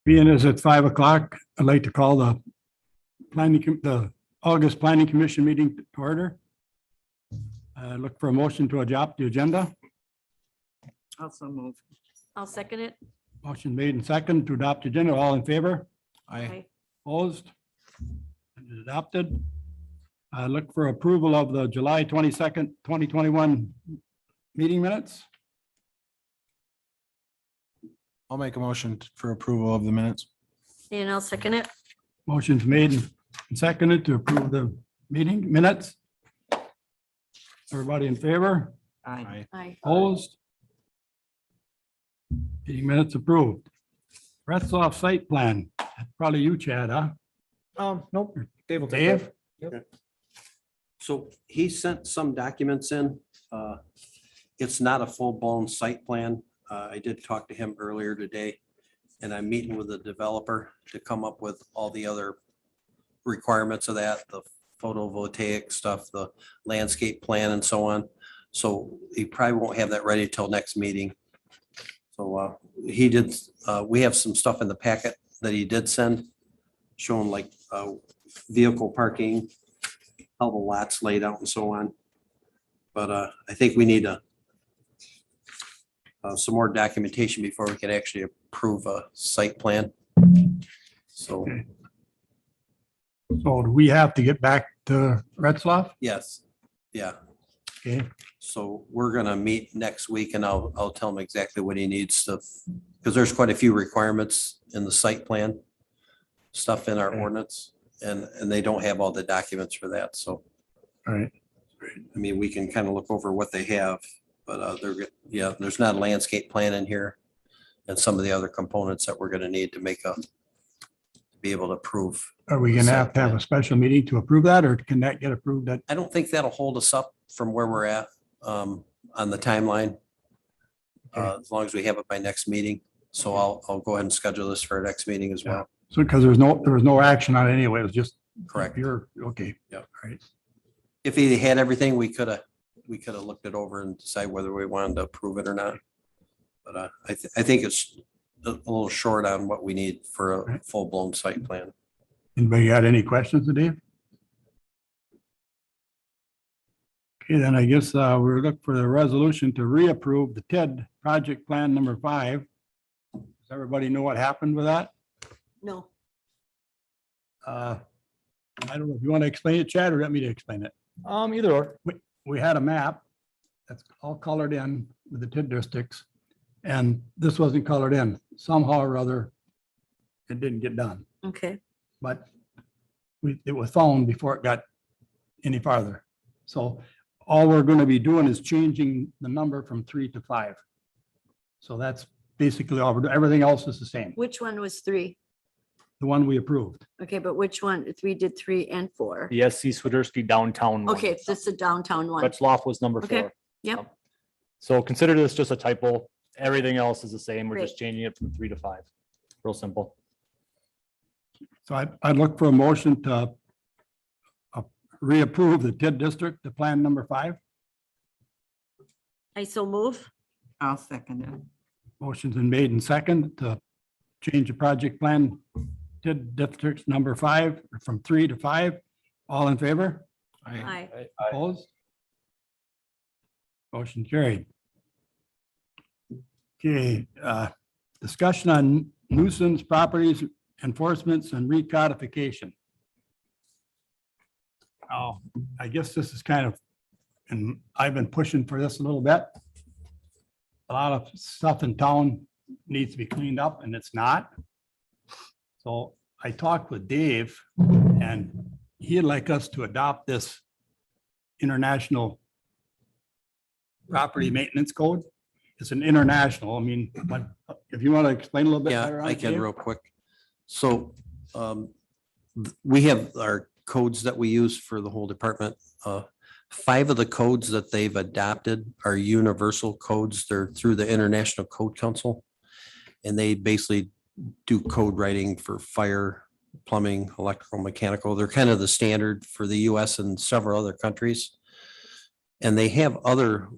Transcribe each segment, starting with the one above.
Being as it's 5 o'clock, I'd like to call the August Planning Commission meeting to order. Look for a motion to adopt the agenda. Also move. I'll second it. Motion made and second to adopt the agenda. All in favor? Aye. Opposed? And it's adopted. Look for approval of the July 22nd, 2021 meeting minutes. I'll make a motion for approval of the minutes. And I'll second it. Motion's made and seconded to approve the meeting minutes. Everybody in favor? Aye. Aye. Opposed? Meeting minutes approved. Retzloff site plan. Probably you, Chad, huh? Nope, Dave will take Dave? it. So he sent some documents in. It's not a full-blown site plan. I did talk to him earlier today, and I'm meeting with the developer to come up with all the other requirements of that, the photovoltaic stuff, the landscape plan and so on. So he probably won't have that ready till next meeting. So he did, we have some stuff in the packet that he did send, showing like vehicle parking, how the lots laid out and so on. But I think we need some more documentation before we can actually approve a site plan. So, Okay. So do we have to get back to Retzloff? yes, yeah. Okay, So we're gonna meet next week and I'll tell him exactly what he needs to, because there's quite a few requirements in the site plan, stuff in our Okay. ordinance, and they don't have all the documents for that. So, all right. I mean, we can kind of look over what they have, but yeah, there's not a landscape plan in here. And some of the other components that we're gonna need to be able to approve. Are we gonna have to have a special meeting to approve that, or can that get approved at? I don't think that'll hold us up from where we're at on the timeline. Okay. As long as we have it by next meeting. So I'll go ahead and schedule this for our next meeting as well. So, because there was no action on it anyway, it was just. Correct. You're, okay. Yeah. All right. If he had everything, we could have looked it over and decide whether we wanted to approve it or not. But I think it's a little short on what we need for a full-blown site plan. Anybody got any questions, Dave? Okay, then I guess we're looking for the resolution to reapprove the TID project plan number 5. Does everybody know what happened with that? No. I don't know if you want to explain it, Chad, or let me to explain it. Either or. We had a map that's all colored in with the TID districts, and this wasn't colored in. Somehow or other, it didn't get done, Okay. but it was found before it got any farther. So all we're going to be doing is changing the number from 3 to 5. So that's basically all we're doing. Everything else is the same, Which one was 3? the one we approved. Okay, but which one? 3 did 3 and 4. The SC Swiderski downtown one. Okay, it's just the downtown one. Retzloff was number Okay, 4. yep. So consider this just a typo. Everything else is the same. We're Great. just changing it from 3 to 5. Real simple. So I'd look for a motion to reapprove the TID district, the plan number 5. I so move. I'll second it. Motion's been made and second to change the project plan TID district number 5 from 3 to 5. All in favor? Aye. Opposed? Motion carried. Okay, discussion on nuisance properties, enforcements and recodification. Oh, I guess this is kind of, and I've been pushing for this a little bit. A lot of stuff in town needs to be cleaned up and it's not. So I talked with Dave and he'd like us to adopt this international property maintenance code. It's an international, I mean, but if you want to explain a little bit better. Yeah, on I it, can Dave? real quick. So we have our codes that we use for the whole department. 5 of the codes that they've adopted are universal codes. They're through the International Code Council. And they basically do code writing for fire, plumbing, electrical, mechanical. They're kind of the standard for the US and several other countries. And they have other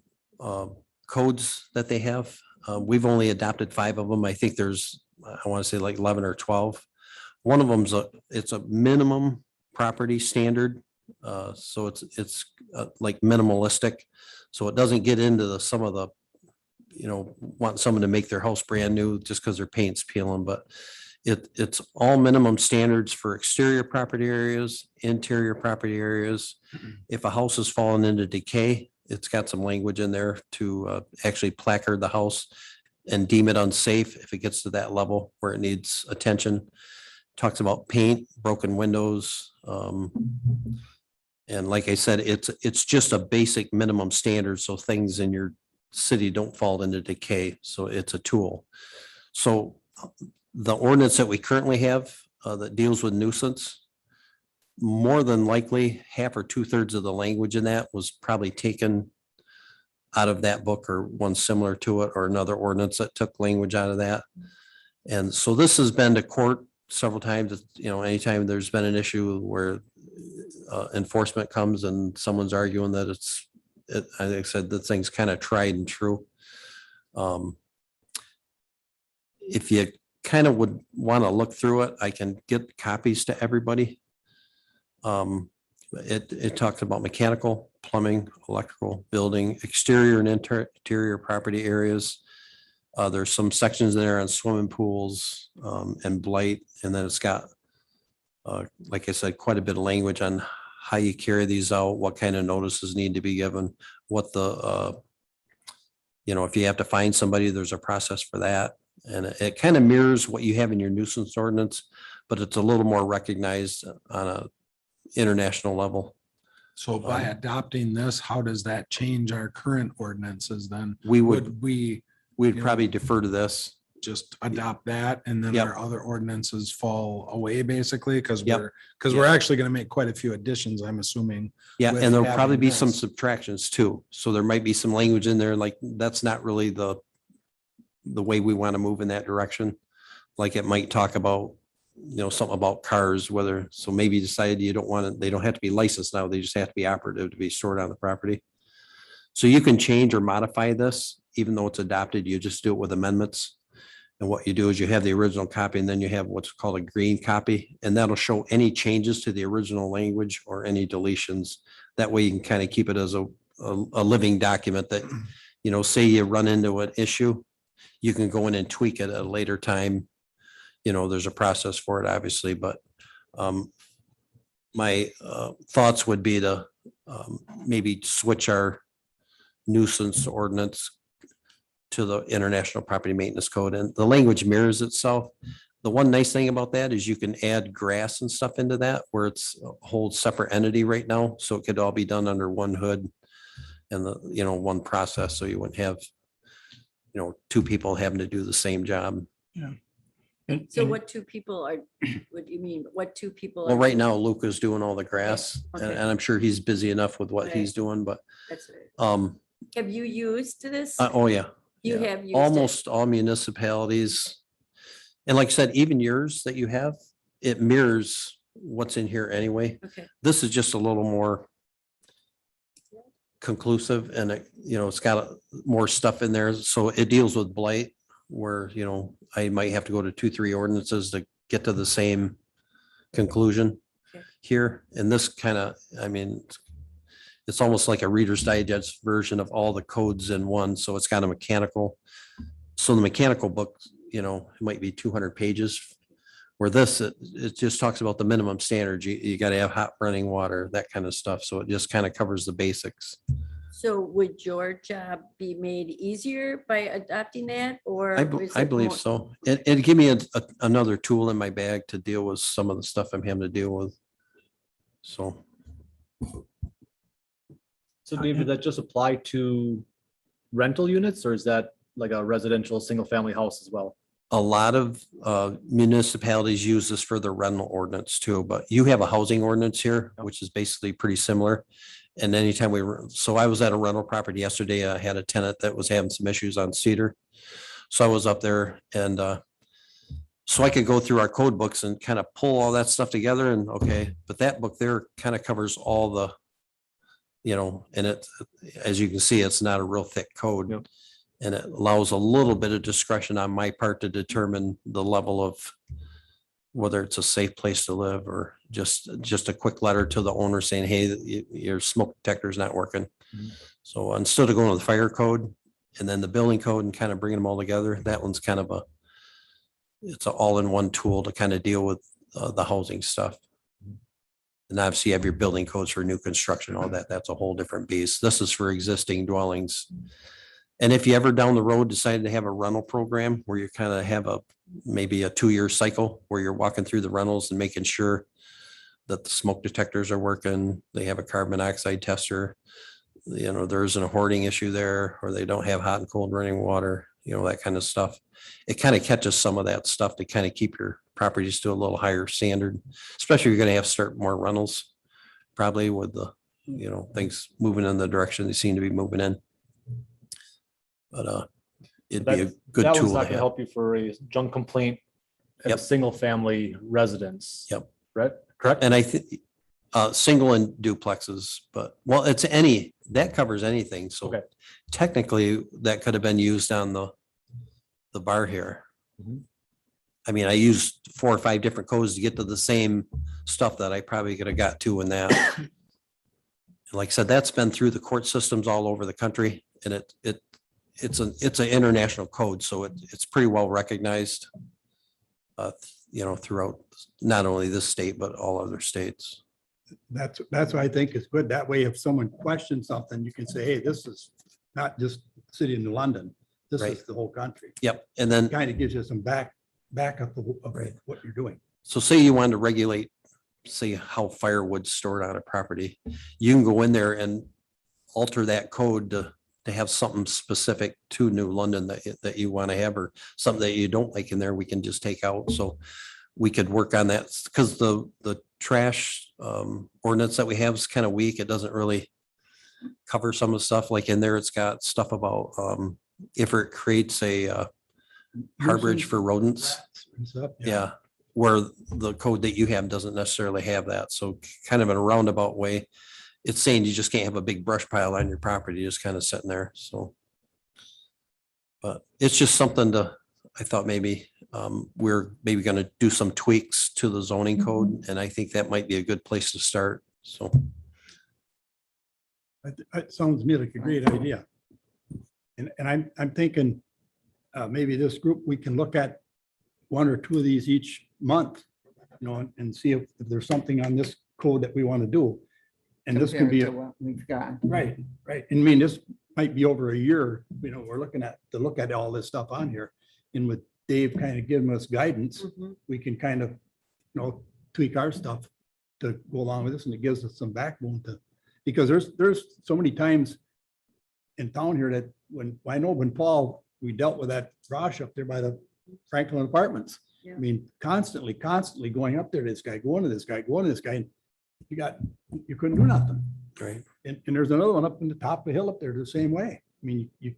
codes that they have. We've only adopted 5 of them. I think there's I want to say like 11 or 12. One of them's it's a minimum property standard. So it's like minimalistic. So it doesn't get into some of the, want someone to make their house brand new just because their paint's peeling, but it's all minimum standards for exterior property areas, interior property areas. If a house has fallen into decay, it's got some language in there to actually placard the house and deem it unsafe if it gets to that level where it needs attention. Talks about paint, broken windows. And like I said, it's just a basic minimum standard, so things in your city don't fall into decay. So it's a tool. So the ordinance that we currently have that deals with nuisance, more than likely, half or 2/3 of the language in that was probably taken out of that book or one similar to it, or another ordinance that took language out of that. And so this has been to court several times. Anytime there's been an issue where enforcement comes and someone's arguing that I think I said the thing's kind of tried and true. If you kind of would want to look through it, I can get copies to everybody. It talks about mechanical, plumbing, electrical, building, exterior and interior property areas. There's some sections there on swimming pools and blight, and then it's got, like I said, quite a bit of language on how you carry these out, what kind of notices need to be given, what the, if you have to find somebody, there's a process for that. And it kind of mirrors what you have in your nuisance ordinance, but it's a little more recognized on a international level. So by adopting this, how does that change our current ordinances then? We'd We probably defer to this. just adopt that and then Yep. our other ordinances fall away basically? Because Yep. we're actually going to make quite a few additions, I'm assuming. Yeah, with and there'll probably having be some this. subtractions too. So there might be some language in there, like that's not really the way we want to move in that direction. Like it might talk about, something about cars, so maybe you decided you don't want to, they don't have to be licensed now. They just have to be operative to be stored on the property. So you can change or modify this, even though it's adopted, you just do it with amendments. And what you do is you have the original copy and then you have what's called a green copy, and that'll show any changes to the original language or any deletions. That way you can kind of keep it as a living document that, say you run into an issue, you can go in and tweak it at a later time. There's a process for it, obviously, but my thoughts would be to maybe switch our nuisance ordinance to the International Property Maintenance Code, and the language mirrors itself. The one nice thing about that is you can add grass and stuff into that where it's a whole separate entity right now. So it could all be done under one hood and one process. So you wouldn't have, two people having to do the same job. So what two people are, what do you mean? What two people? Well, are right doing? now Luca's doing all the grass and Okay. I'm sure he's busy enough with what he's doing, but, That's it. oh Have you used this? yeah. You yeah. have used it? Almost all municipalities. And like I said, even yours that you have, it mirrors what's in here anyway. Okay, This is just a little more conclusive and it's got more stuff in there. So it deals with blight where, I might have to go to 2-3 ordinances to get to the same conclusion Okay. here. And this it's almost like a Reader's Digest version of all the codes in one. So it's got a mechanical. So the mechanical book, it might be 200 pages. Where this, it just talks about the minimum standards. You got to have hot running water, that kind of stuff. So it just kind of covers the basics. so would your job be made easier by adopting that or? is I it believe more- so. It'd give me another tool in my bag to deal with some of the stuff I'm having to deal with. So. So David, does that just apply to rental units or is that like a residential, single family house as well? A lot of municipalities use this for the rental ordinance too, but you have a housing ordinance here, which is basically pretty similar. And anytime so I was at a rental property yesterday, I had a tenant that was having some issues on Cedar. So I was up there and so I could go through our code books and kind of pull all that stuff together and but that book there kind of covers all the, and it, as you can see, it's not a real thick code. Yep. And it allows a little bit of discretion on my part to determine the level of whether it's a safe place to live or just a quick letter to the owner saying, hey, your smoke detector is not working. Mhm. So instead of going to the fire code and then the building code and kind of bringing them all together, that one's kind of it's an all-in-one tool to kind of deal with the housing stuff. And obviously you have your building codes for new construction, all that. That's a whole different beast. This is for existing dwellings. And if you ever down the road decided to have a rental program where you kind of have maybe a 2-year cycle where you're walking through the rentals and making sure that the smoke detectors are working, they have a carbon monoxide tester, there isn't a hoarding issue there, or they don't have hot and cold running water, that kind of stuff. It kind of catches some of that stuff to kind of keep your properties to a little higher standard, especially if you're going to have to start more rentals, probably with the, things moving in the direction they seem to be moving in. But it'd be a good That one's tool not to gonna have. help you for a junk complaint at a Yep. single family residence. Yep. Right? Correct? And I think single and duplexes, but that covers anything. So Okay. technically that could have been used on the bar here. Mhm. I mean, I used 4 or 5 different codes to get to the same stuff that I probably could have got to in that. And like I said, that's been through the court systems all over the country, and it's an international code, so it's pretty well recognized. Throughout not only this state, but all other states. That's what I think is good. That way, if someone questions something, you can say, hey, this is not just city of New London. This Right. is the whole country. Yep. And then, Kind of gives you some backup of Right. what you're doing. so say you wanted to regulate, say how firewood's stored on a property, you can go in there and alter that code to have something specific to New London that you want to have, or something that you don't like in there, we can just take out. So we could work on that, because the trash ordinance that we have is kind of weak. It doesn't really cover some of the stuff. Like in there, it's got stuff about if it creates a harborage for rodents. Rats and stuff, Yeah, where the code that you have doesn't necessarily have that. So kind of in a roundabout way, it's saying you just can't have a big brush pile on your property, just kind of sitting there, so. But it's just something I thought maybe we're maybe gonna do some tweaks to the zoning code, and I think that might be a good place to start, so. It sounds to me like a great idea. And I'm thinking, maybe this group, we can look at 1 or 2 of these each month, and see if there's something on this code that we want to do. And this can be, Compared to what we've got. right. And I mean, this might be over a year, we're looking at, to look at all this stuff on here. And with Dave kind of giving us guidance, Mhm. we can kind of, tweak our stuff to go along with this, and it gives us some backbone because there's so many times in town here that when Paul, we dealt with that Rosh up there by the Franklin Apartments. Yeah. I mean, constantly going up there, this guy, going to this guy, going to this guy, and you couldn't do nothing. Right. And there's another one up in the top of the hill up there the same way. I mean, you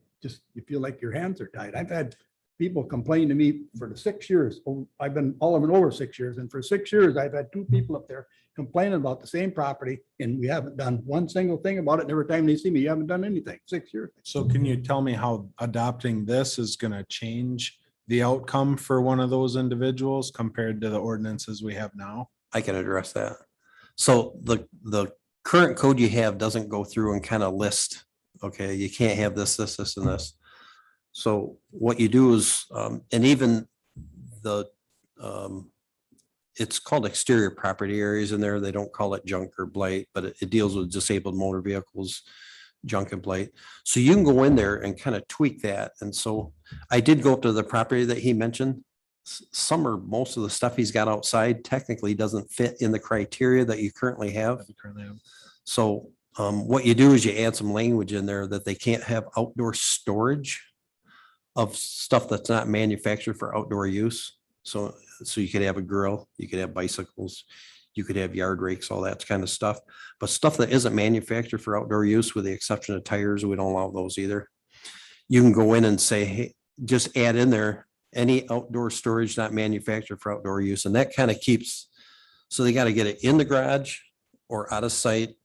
feel like your hands are tied. I've had people complain to me for the 6 years. I've been over 6 years, and for 6 years, I've had 2 people up there complaining about the same property, and we haven't done one single thing about it. And every time they see me, you haven't done anything. 6 years. So can you tell me how adopting this is gonna change the outcome for one of those individuals compared to the ordinances we have now? I can address that. So the current code you have doesn't go through and kind of list, okay, you can't have this, and this. So what you do is, and even it's called exterior property areas in there. They don't call it junk or blight, but it deals with disabled motor vehicles, junk and blight. So you can go in there and kind of tweak that. And so I did go up to the property that he mentioned. Some or most of the stuff he's got outside technically doesn't fit in the criteria that you currently have. that we currently have? So what you do is you add some language in there that they can't have outdoor storage of stuff that's not manufactured for outdoor use. So you could have a grill, you could have bicycles, you could have yard rakes, all that kind of stuff. But stuff that isn't manufactured for outdoor use, with the exception of tires, we don't allow those either. You can go in and say, hey, just add in there any outdoor storage not manufactured for outdoor use. And that kind of keeps, so they got to get it in the garage or out of sight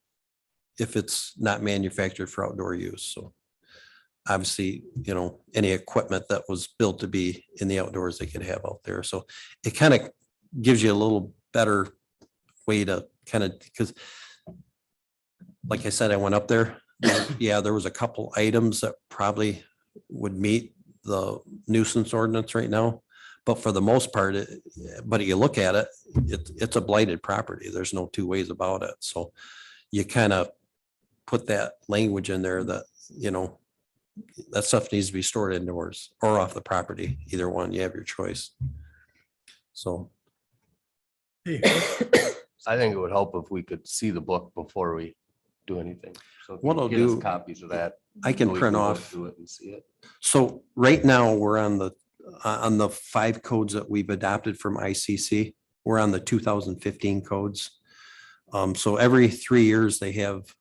if it's not manufactured for outdoor use. So obviously, any equipment that was built to be in the outdoors they could have out there. So it kind of gives you a little better way to kind of, because like I said, I went up there. Yeah, there was a couple items that probably would meet the nuisance ordinance right now. But for the most part, but you look at it, it's a blighted property. There's no two ways about it. So you kind of put that language in there that, that stuff needs to be stored indoors or off the property. Either one, you have your choice. So. Hey, I think it would help if we could see the book before we do anything. So if you What I'll get us do- copies of that. I can so we print go off. through it and see it. So right now, we're on the 5 codes that we've adopted from ICC. We're on the 2015 codes. So every 3 years they have,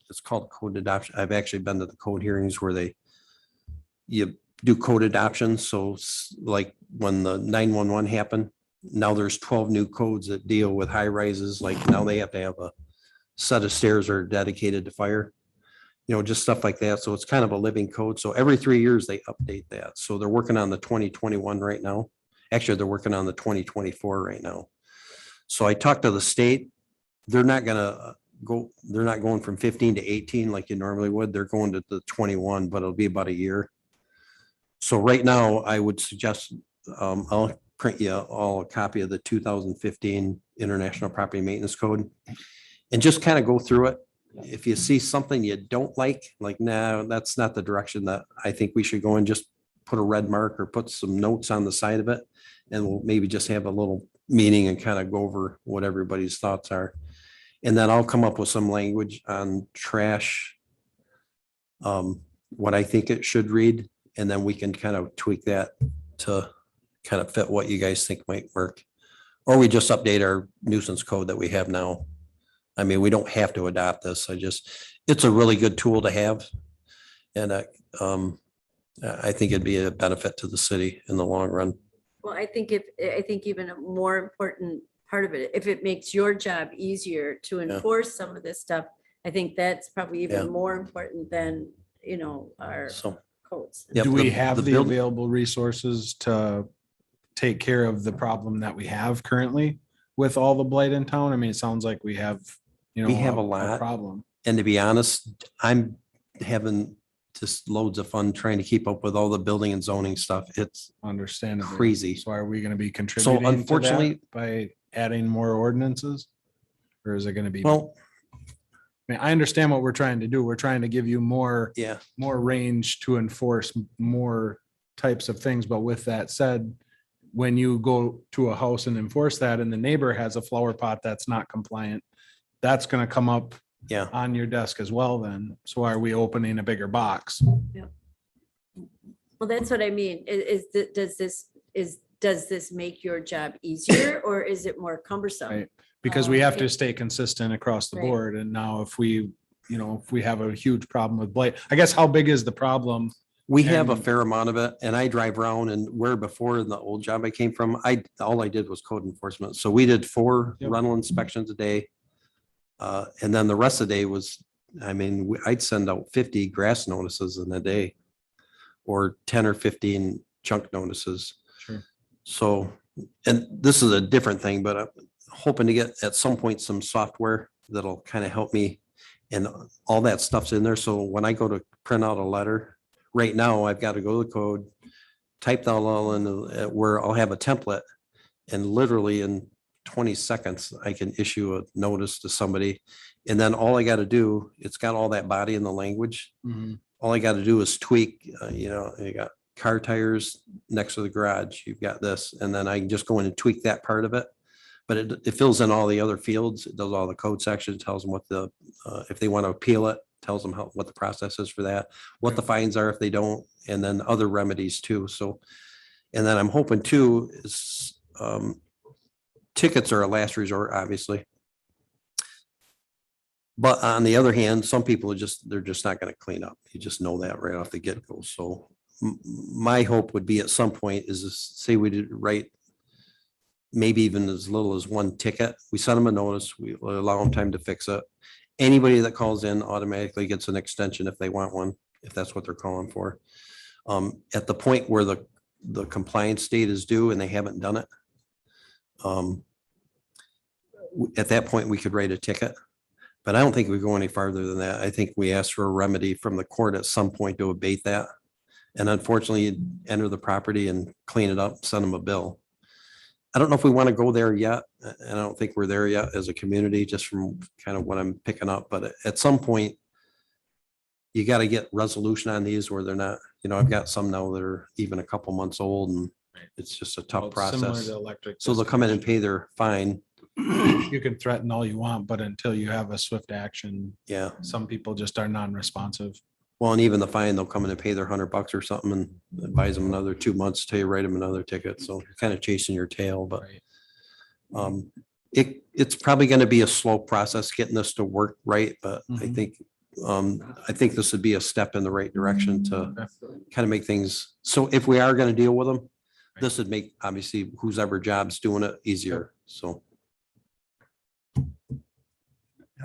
it's called code adoption. I've actually been to the code hearings where you do code adoptions. So like when the 911 happened, now there's 12 new codes that deal with high rises. Like now they have to have a set of stairs that are dedicated to fire. Just stuff like that. So it's kind of a living code. So every 3 years they update that. So they're working on the 2021 right now. Actually, they're working on the 2024 right now. So I talked to the state. They're not going from 15 to 18 like you normally would. They're going to the 21, but it'll be about a year. So right now I would suggest, I'll print you all a copy of the 2015 International Property Maintenance Code and just kind of go through it. If you see something you don't like, nah, that's not the direction that I think we should go and just put a red mark or put some notes on the side of it. And we'll maybe just have a little meeting and kind of go over what everybody's thoughts are. And then I'll come up with some language on trash, what I think it should read. And then we can kind of tweak that to kind of fit what you guys think might work. Or we just update our nuisance code that we have now. I mean, we don't have to adopt this. It's a really good tool to have. And I think it'd be a benefit to the city in the long run. Well, I think even a more important part of it, if it makes your job easier to enforce some of this stuff, I think that's probably Yeah. even more important than, our So, codes. yep, Do we the- have the the build- available resources to take care of the problem that we have currently with all the blight in town? I mean, it sounds like we have, We have a lot. problem. And to be honest, I'm having just loads of fun trying to keep up with all the building and zoning stuff. It's Understandably. crazy. So are we gonna be contributing to unfortunately- that by adding more ordinances? Or is it gonna be? Well, I mean, I understand what we're trying to do. We're trying to give you more yeah, range to enforce more types of things. But with that said, when you go to a house and enforce that and the neighbor has a flower pot that's not compliant, that's gonna come up yeah. on your desk as well then. So are we opening a bigger box? Well, that's what I mean. Does this make your job easier or is it more cumbersome? Right. Because we have to Okay. stay consistent across the Right. board. And now if we have a huge problem with blight, I guess how big is the problem? We have a And- fair amount of it and I drive around and where before in the old job I came from, all I did was code enforcement. So we did 4 Yep. rental inspections a day. And then the rest of the day was, I'd send out 50 grass notices in a day or 10 or 15 junk notices. Sure. So, and this is a different thing, but I'm hoping to get at some point some software that'll kind of help me. And all that stuff's in there. So when I go to print out a letter, right now I've got to go to the code, type that all in where I'll have a template. And literally in 20 seconds, I can issue a notice to somebody. And then all I got to do, it's got all that body in the language. All I got to do is tweak, you got car tires next to the garage, you've got this, and then I can just go in and tweak that part of it. But it fills in all the other fields. It does all the code sections, tells them what if they want to appeal it, tells them what the process is for that, what the fines are if they don't, and then other remedies too. So, and then I'm hoping too is tickets are a last resort, obviously. But on the other hand, some people they're just not going to clean up. You just know that right off the get-go. So my hope would be at some point is to say we did write maybe even as little as 1 ticket. We send them a notice, we allow them time to fix it. Anybody that calls in automatically gets an extension if they want one. if that's what they're calling for. At the point where the compliance date is due and they haven't done it, at that point, we could write a ticket. But I don't think we go any farther than that. I think we ask for a remedy from the court at some point to abate that. And unfortunately, you enter the property and clean it up, send them a bill. I don't know if we want to go there yet. And I don't think we're there yet as a community, just from kind of what I'm picking up. But at some point, you got to get resolution on these where they're not, I've got some now that are even a couple months old and it's just a tough Well, it's similar process. to electric So they'll come in and pay their fine. You can threaten all you want, but until you have a swift action, Yeah. some people just are non-responsive. Well, and even the fine, they'll come in and pay their $100 or something and it buys them another 2 months till you write them another ticket. So you're kind of chasing your tail, but Right. it's probably going to be a slow process getting this to work right, but Mhm. I think this would be a step in the right direction to kind of make things, so if we are going to deal with them, this would make obviously who's ever job's doing it easier. So.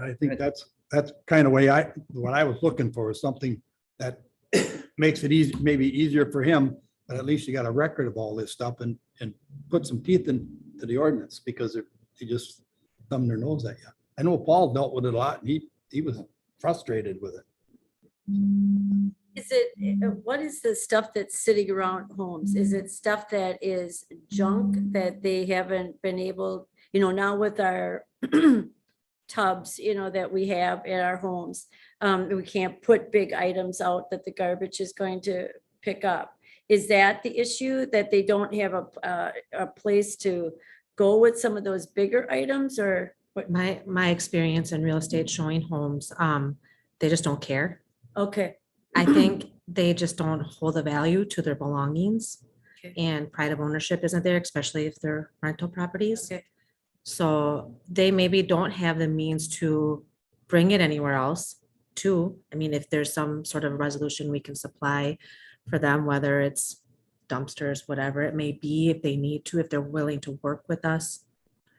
I think that's kind of what I was looking for is something that makes it easy, maybe easier for him, but at least you got a record of all this stuff and put some teeth into the ordinance because they just thumb their nose at you. I know Paul dealt with it a lot and he was frustrated with it. Is it, what is the stuff that's sitting around homes? Is it stuff that is junk that they haven't been able, now with our tubs, that we have in our homes, we can't put big items out that the garbage is going to pick up. Is that the issue, that they don't have a place to go with some of those bigger items, or what? My experience in real estate showing homes, they just don't care. Okay, I think they just don't hold the value to their belongings. Okay. And pride of ownership isn't there, especially if they're rental properties. Okay. So they maybe don't have the means to bring it anywhere else too. I mean, if there's some sort of resolution we can supply for them, whether it's dumpsters, whatever it may be, if they need to, if they're willing to work with us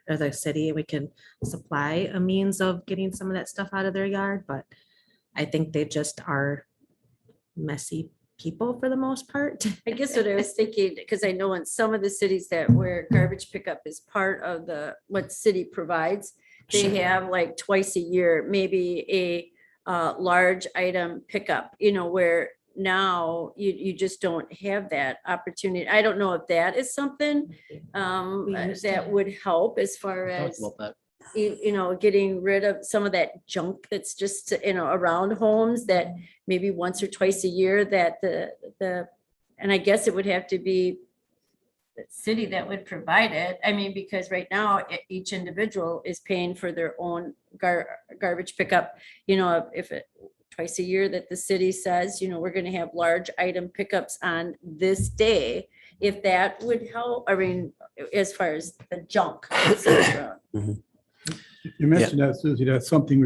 or the city, we can supply a means of getting some of that stuff out of their yard, but I think they just are messy people for the most part. I guess what I was thinking, because I know in some of the cities that where garbage pickup is part of what city provides, they have like twice a year, maybe a large item pickup, where now you just don't have that opportunity. I don't know if that is something that would help as far Talked as, about that. getting rid of some of that junk that's just, around homes, that maybe once or twice a year that and I guess it would have to be the city that would provide it. I mean, because right now each individual is paying for their own garbage pickup, if it twice a year that the city says, we're going to have large item pickups on this day, if that would help, I mean, as far as the junk. You mentioned that, Susie, that's something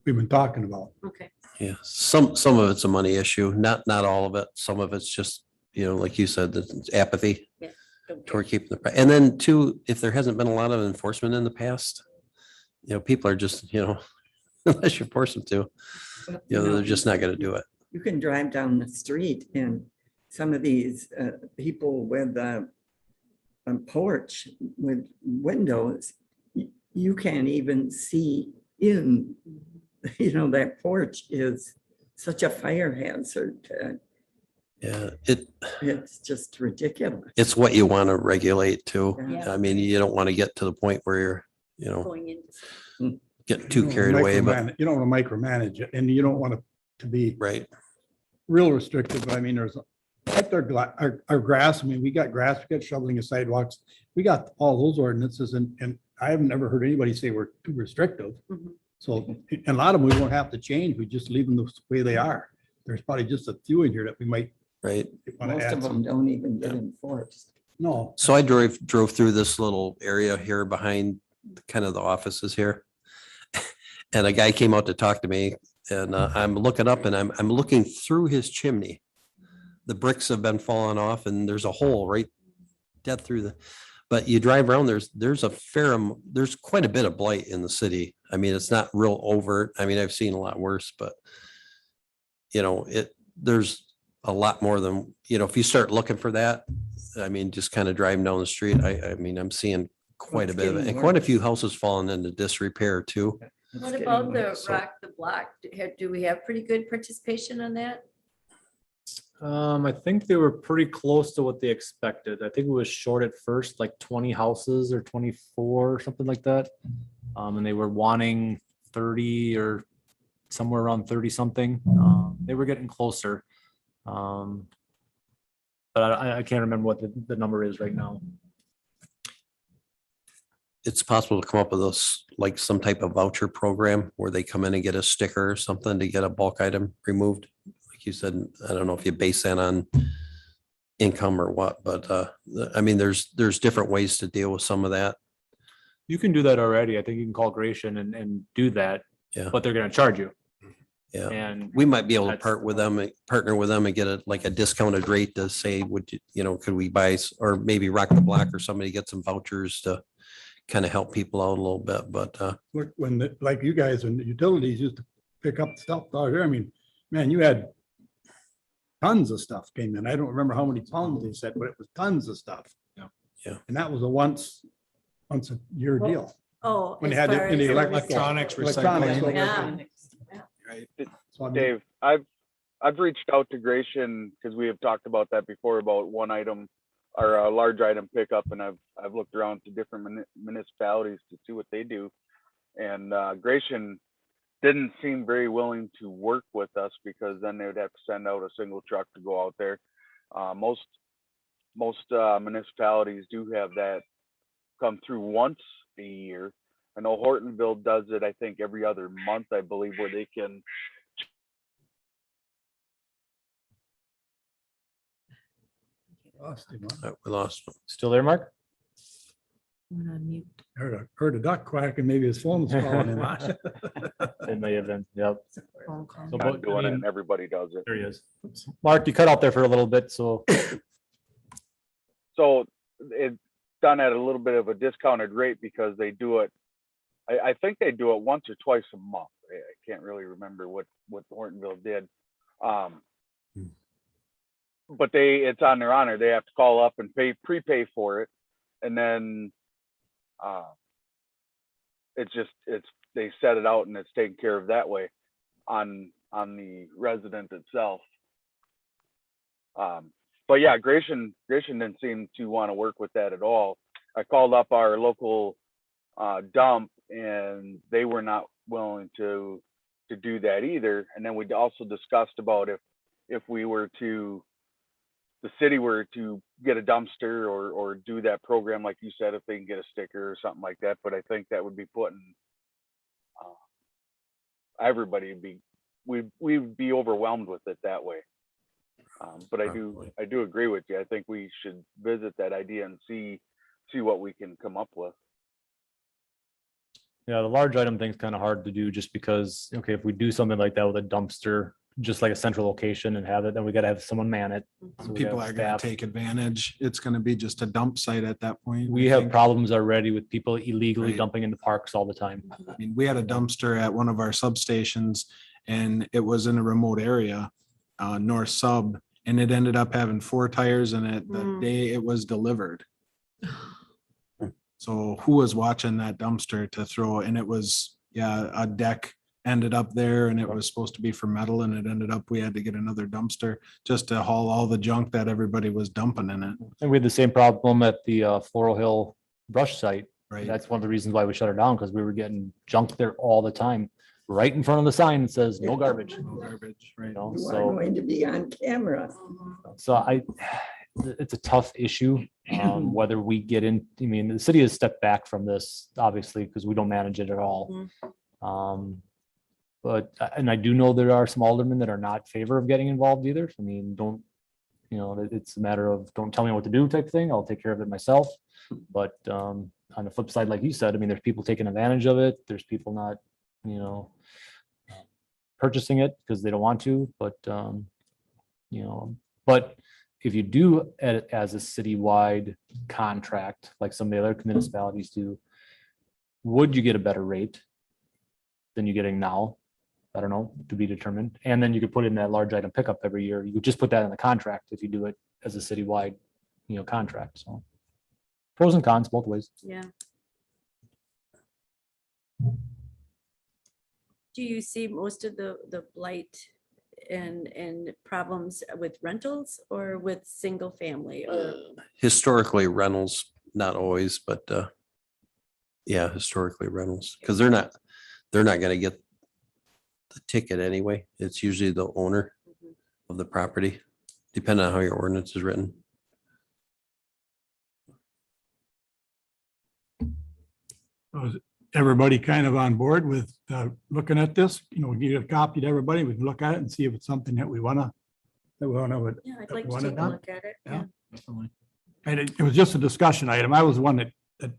we've been talking about. Okay. Yeah, some of it's a money issue, not all of it. Some of it's just, like you said, it's apathy toward keeping and then too, if there hasn't been a lot of enforcement in the past, people are just, unless you force them to, they're just not going to do it. You can drive down the street and some of these people with a porch with windows, you can't even see in, that porch is such a fire hazard. Yeah, It's just ridiculous. it's what you want to regulate too. Yeah. I mean, you don't want to get to the point where you're, Going into. getting too carried away, but You don't want to micromanage it and you don't want it to be right. real restrictive. I mean, there's like our grass. I mean, we got grass, we got shoveling of sidewalks. We got all those ordinances and I haven't never heard anybody say we're too restrictive. Mhm. So and a lot of them we won't have to change. We just leave them the way they are. There's probably just a few in here that we might Right. want to Most add of them some. don't even get enforced. No, So I drove through this little area here behind kind of the offices here. And a guy came out to talk to me and I'm looking up and I'm looking through his chimney. The bricks have been falling off and there's a hole right dead through but you drive around, there's quite a bit of blight in the city. I mean, it's not real overt. I mean, I've seen a lot worse, but there's a lot more than, if you start looking for that, I mean, just kind of driving down the street, I mean, I'm seeing quite a It's bit of it, getting and quite a few worse. houses falling into disrepair too. It's What getting about the worse. Rock the Block? Do we have pretty good participation on that? I think they were pretty close to what they expected. I think it was short at first, like 20 houses or 24 or something like that. And they were wanting 30 or somewhere around 30 something. They were getting closer. But I can't remember what the number is right now. It's possible to come up with those, like some type of voucher program where they come in and get a sticker or something to get a bulk item removed. Like you said, I don't know if you base that on income or what, but I mean, there's different ways to deal with some of that. You can do that already. I think you can call Gratian and do that. Yeah. But they're gonna charge you. Yeah. And We might be able to That's- partner with them and get like a discounted rate to say, could we buy, or maybe Rock the Block or somebody get some vouchers to kind of help people out a little bit, but Look, like you guys and the utilities used to pick up stuff out here, I mean, man, you had tons of stuff came in. I don't remember how many pounds they said, but it was tons of stuff. Yeah. Yeah. And that was a once a year Well, deal. Oh. When they as had it far in the as Electronics Electronics, recycling. Yeah. Right. So I mean, Dave, I've reached out to Gratian because we have talked about that before about one item or a large item pickup, and I've looked around to different municipalities to see what they do, and Gratian didn't seem very willing to work with us because then they would have to send out a single truck to go out there. Most municipalities do have that come through once a year. I know Hortonville does it, I think, every other month, I believe, where they can. lost him, huh? we lost. still there, Mark? I'm gonna mute. Heard a duck quack and maybe his phone was calling him. It may have been, yep. Phone call. So, Not but, doing I it, mean, and everybody does it. there he is. Mark, you cut out there for a little bit, so. So it's done at a little bit of a discounted rate because they do it. I think they do it once or twice a month. I can't really remember what Hortonville did. But it's on their honor. They have to call up and prepay for it, and then they set it out and it's taken care of that way on the resident itself. But yeah, Gratian didn't seem to want to work with that at all. I called up our local dump and they were not willing to do that either. And then we also discussed about if the city were to get a dumpster or do that program, like you said, if they can get a sticker or something like that. But I think that would be putting everybody we'd be overwhelmed with it that way. But I do agree with you. I think we should visit that idea and see what we can come up with. Yeah, the large item thing's kind of hard to do just because, okay, if we do something like that with a dumpster, just like a central location and have it, then we gotta have someone man it. So we People have are gonna staff. take advantage. It's gonna be just a dump site at that point. We I have think. problems already with people illegally Right. dumping into parks all the time. I mean, we had a dumpster at one of our substations and it was in a remote area, north sub, and it ended up having 4 tires in it the Mm. day it was delivered. So who was watching that dumpster to throw? And it was, a deck ended up there and it was supposed to be for metal and it ended up, we had to get another dumpster just to haul all the junk that everybody was dumping in it. And we had the same problem at the Floral Hill brush site. Right. That's one of the reasons why we shut it down, because we were getting junk there all the time, right in front of the sign that says no garbage. No garbage, right? You know, You are so. going to be on camera. So it's a tough issue, whether we get in, I mean, the city has stepped back from this, obviously, because we don't manage it at all. But, and I do know there are some aldermen that are not in favor of getting involved either. I mean, it's a matter of, don't tell me what to do type thing. I'll take care of it myself. But on the flip side, like you said, I mean, there's people taking advantage of it. There's people not, purchasing it because they don't want to, but, but if you do it as a citywide contract, like some of the other municipalities do, would you get a better rate than you're getting now? I don't know, to be determined. And then you could put in that large item pickup every year. You could just put that in the contract if you do it as a citywide, contract. So pros and cons both ways. Yeah. Do you see most of the blight and problems with rentals or with single family? Or Historically rentals, not always, but yeah, historically rentals, because they're not gonna get the ticket anyway. It's usually the owner of the property, depending on how your ordinance is written. Was everybody kind of on board with looking at this? We need a copy to everybody. We can look at it and see if it's something that we wanna. yeah, I'd like to Want it take a done? look at it. Yeah. Yeah. And it was just a discussion item. I was the one that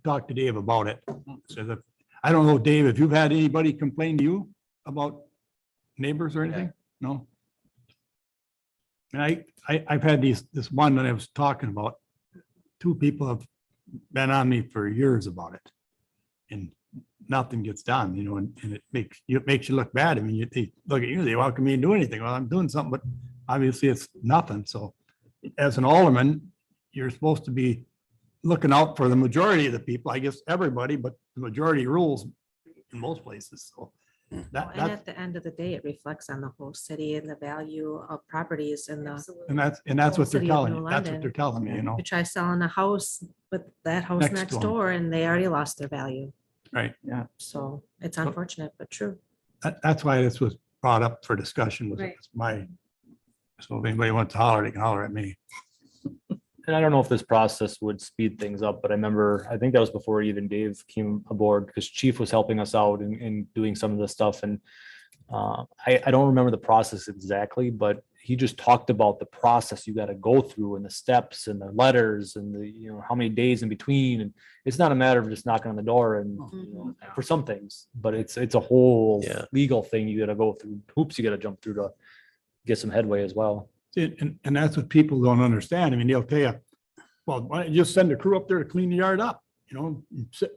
talked to Dave about it. So that, I don't know, Dave, if you've had anybody complain to you about neighbors or anything? No? And I've had this one that I was talking about. Two people have been on me for years about it. And nothing gets done, and it makes you look bad. I mean, they look at you, they welcome me and do anything. Well, I'm doing something, but obviously it's nothing. So as an alderman, you're supposed to be looking out for the majority of the people, I guess, everybody, but the majority rules in most places. So And that's, at the end of the day, it reflects on the whole city and the value of properties and the, Absolutely. and that's what they're City of telling New you. That's what London. they're telling me, you try selling a house with that house Next next to 'em. door and they already lost their value. Right. Yeah. So it's unfortunate, but true. That's why this was brought up for discussion was Right. so if anybody wants to holler, they can holler at me. And I don't know if this process would speed things up, but I think that was before even Dave came aboard, because Chief was helping us out in doing some of this stuff. And I don't remember the process exactly, but he just talked about the process you got to go through and the steps and the letters and how many days in between. And it's not a matter of just knocking on the door and for some things, but it's a whole Yeah. legal thing you got to go through, hoops you got to jump through to get some headway as well. And that's what people don't understand. I mean, they'll tell you, well, why don't you just send a crew up there to clean the yard up?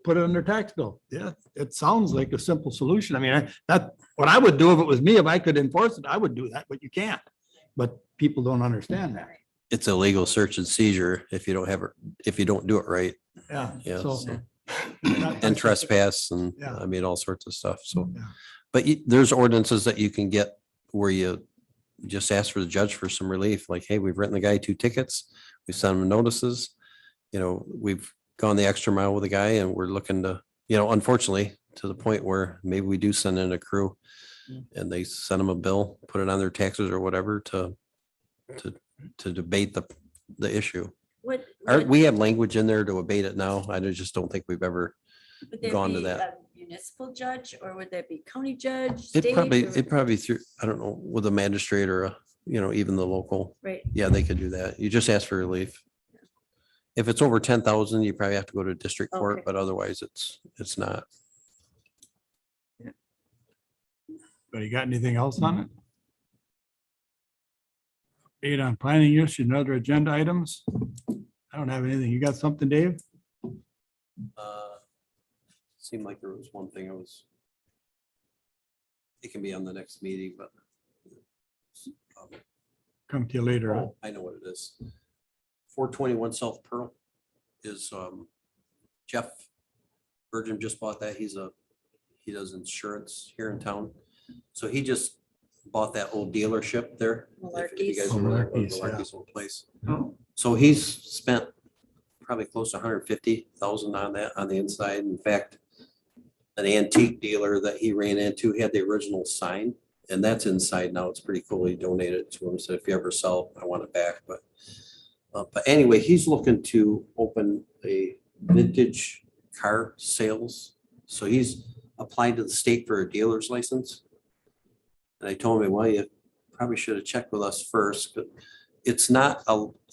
Put it on their tax bill. Yeah, it sounds like a simple solution. I mean, what I would do if it was me, if I could enforce it, I would do that, but you can't. But people don't understand that. It's a legal search and seizure if you don't do it right. Yeah. Yeah, So- so- That- And trespass and, Yeah. I mean, all sorts of stuff. So, Yeah. but there's ordinances that you can get where you just ask for the judge for some relief, like, hey, we've written the guy 2 tickets. We sent him notices. We've gone the extra mile with the guy and we're looking to, unfortunately, to the point where maybe we do send in a crew and they send them a bill, put it on their taxes or whatever to debate the issue. We have language in there to abate it now. I just don't think we've ever, Would that gone to be that. a municipal judge or would that be county judge? it state, probably or- through, I don't know, with a magistrate or even the local. Right. Yeah, they could do that. You just ask for relief. If it's over 10,000, you probably have to go to district court, Okay. but otherwise it's not. But you got anything else on it? Update on planning use and other agenda items? I don't have anything. You got something, Dave? Seemed like there was one thing it can be on the next meeting, but. Come to you later. Oh, I know what it is. 421 South Pearl is Jeff Virgin just bought that. He does insurance here in town. So he just bought that old dealership there. If you guys Malarkey's. remember that, Malarkey's, yeah. Malarkey's old place. Oh, So he's spent probably close to 150,000 on that on the inside. In fact, an antique dealer that he ran into had the original sign, and that's inside now. It's pretty cool. He donated it to him. So if you ever sell, I want it back. But anyway, he's looking to open a vintage car sales. So he's applied to the state for a dealer's license. And I told him, well, you probably should have checked with us first, but it's not,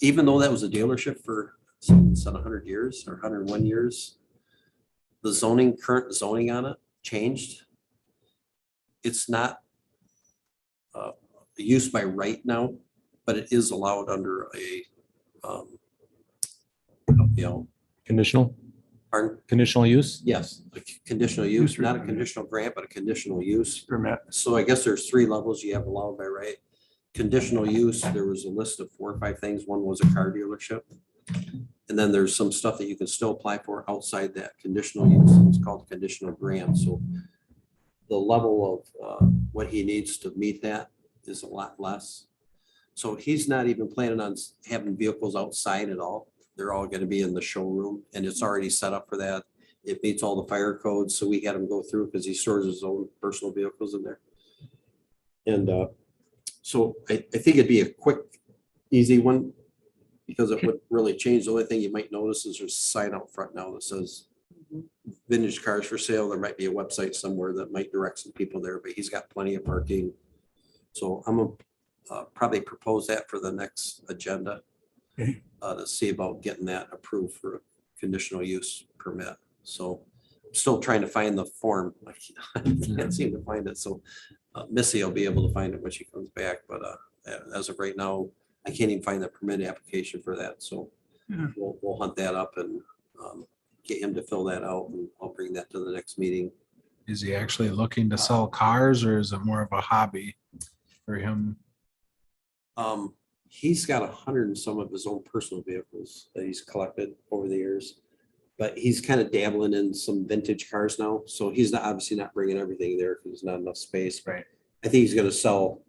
even though that was a dealership for 100 years or 101 years, the current zoning on it changed. It's not use by right now, but it is allowed under a, Conditional. Pardon? Conditional use? Yes, a conditional use, not a conditional grant, but a conditional use. Permit. So I guess there's three levels you have allowed by right. Conditional use, there was a list of 4 or 5 things. One was a car dealership. And then there's some stuff that you can still apply for outside that conditional use. It's called conditional grant. So the level of what he needs to meet that is a lot less. So he's not even planning on having vehicles outside at all. They're all going to be in the showroom, and it's already set up for that. It meets all the fire codes. So we had him go through because he stores his own personal vehicles in there. And so I think it'd be a quick, easy one because it would really change. The only thing you might notice is there's a sign out front now that says vintage cars for sale. There might be a website somewhere that might direct some people there, but he's got plenty of parking. So I'm gonna probably propose that for the next agenda Okay. to see about getting that approved for a conditional use permit. So I'm still trying to find the form. I can't seem to find it. So Missy will be able to find it when she comes back, but as of right now, I can't even find the permit application for that. So Yeah. we'll hunt that up and get him to fill that out, and I'll bring that to the next meeting. Is he actually looking to sell cars or is it more of a hobby for him? He's got 100 and some of his own personal vehicles that he's collected over the years. But he's kind of dabbling in some vintage cars now. So he's not obviously not bringing everything there because there's not enough space. But Right. I think he's going to sell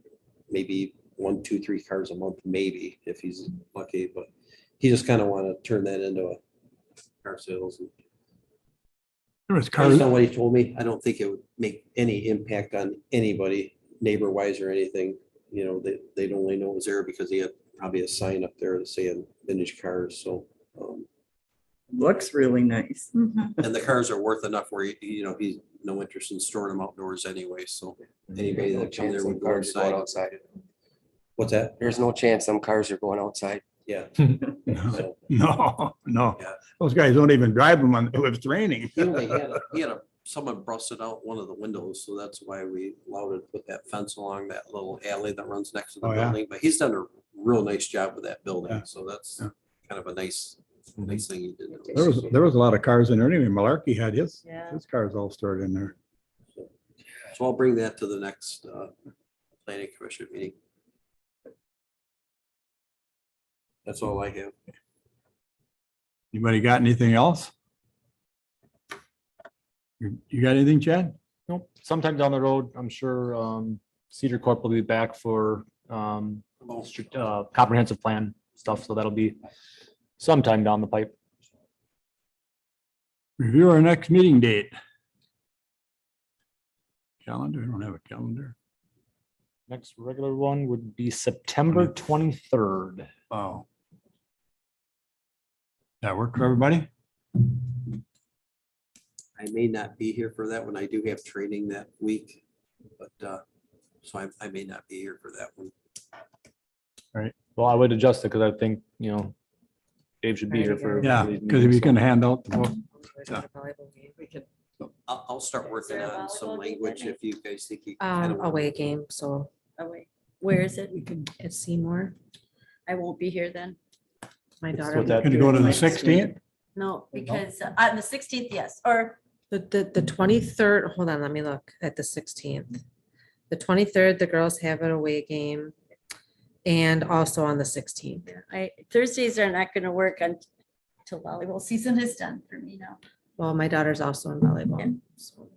maybe 1, 2, 3 cars a month, maybe if he's lucky. But he just kind of want to turn that into a car sales. And There was based cars, on what he told me, I don't think it would make any impact on anybody, neighbor wise or anything. You know, they'd only know it was there because he had probably a sign up there saying vintage cars. So, Looks really nice. Mhm. and the cars are worth enough where, he's no interest in storing them outdoors anyway. So anybody that come there would go outside. What's that? There's no chance some cars are going outside. Yeah. no, So no. Yeah. Those guys don't even drive them when it's raining. he only had someone busted out one of the windows. So that's why we allowed it to put that fence along that little alley that runs next to the Oh, yeah. building. But he's done a real nice job with that building. Yeah. So that's Yeah. kind of a nice thing he did. There was a lot of cars in there anyway. Malarkey had his Yeah. cars all stored in there. So I'll bring that to the next planning commission meeting. That's all I have. Anybody got anything else? You got anything, Chad? Nope. Sometime down the road, I'm sure Cedar Corp will be back for comprehensive plan stuff. So that'll be sometime down the pipe. Review our next meeting date. Calendar, I don't have a calendar. Next regular one would be September 23rd. Oh. That work for everybody? I may not be here for that one. I do have training that week, but so I may not be here for that one. Well, I would adjust it because I think, Dave should be here for. Yeah, for these because if meetings, you're so- gonna hand out the book. We could I'll start working there a on some volleyball game language that if you guys think you. kinda wanna- Away game, so Oh, wait. Where is it? it's Seymour, I won't be here then. my It's daughter. what that- Gonna go to the 16th? No, because on the 16th, yes, or The 23rd, hold on, let me look at the 16th. The 23rd, the girls have an away game. And also on the 16th. Thursdays are not gonna work until volleyball season is done for me now. Well, my daughter's also in volleyball. so.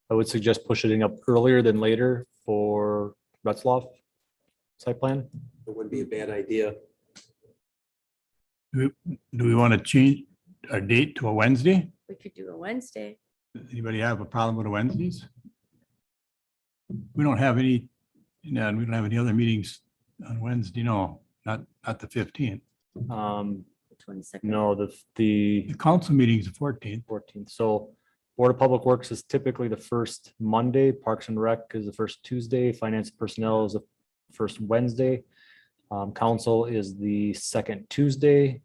I would suggest pushing it up earlier than later for Retzloff site plan. It wouldn't be a bad idea. Do we want to change our date to a Wednesday? We could do a Wednesday. Anybody have a problem with the Wednesdays? We don't have any, we don't have any other meetings on Wednesday, no, not the 15th. Um, The 22nd. no, the The council meeting is the 14th. 14th. So Board of Public Works is typically the first Monday, Parks and Rec is the first Tuesday, Finance and Personnel is the first Wednesday. Council is the second Tuesday.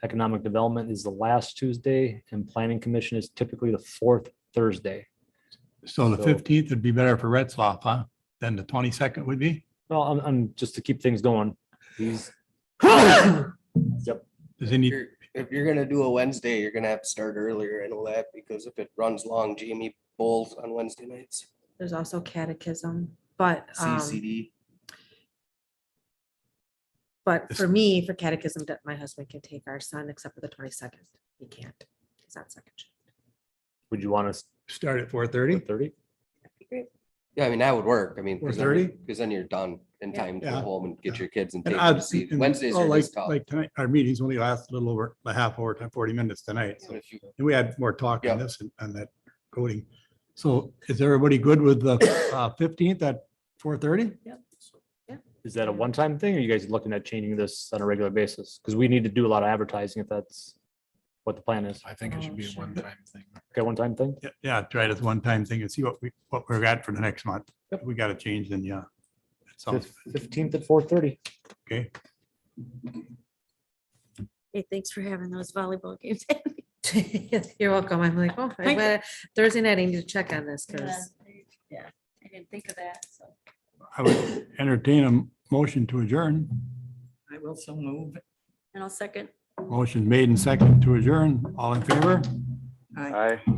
Economic Development is the last Tuesday, and Planning Commission is typically the fourth Thursday. So the So- 15th would be better for Retzloff, huh? Then the 22nd would be? Well, I'm just to keep things going. These. Yep. Does any, if you're gonna do a Wednesday, you're gonna have to start earlier. I know that because if it runs long, Jamie bowls on Wednesday nights. There's also catechism, but, CCD. but for me, for catechism, that my husband can take our son except for the 22nd. He can't. He's on second shift. Would you want us Start at 4:30. 30? Yeah, I mean, that would work. I mean, 4:30? because then you're done in Yeah. time to Yeah. go home and get your kids and And take them to odds, see. and- Wednesdays well, are like, just tough. like tonight, our meetings only last a little over a half hour, 40 minutes tonight. So But if you- and we had more talk on Yeah. this and that coding. So is everybody good with the 15th at 4:30? Is that a one-time thing? Or are you guys looking at changing this on a regular basis? Because we need to do a lot of advertising if that's what the plan is. I think it should be a sure. one-time thing. Okay, one-time thing? Yeah, try it as one time thing and see what we're at for the next month. If we got to change, then yeah. That sounds 15th at 4:30. okay. Hey, thanks for having those volleyball games. You're welcome. I'm like, oh, I better- Thursday night, I need to check on this because Yeah, I didn't think of that, so. I would entertain a motion to adjourn. I will so move. And I'll second. Motion made and second to adjourn. All in favor? Aye. Aye.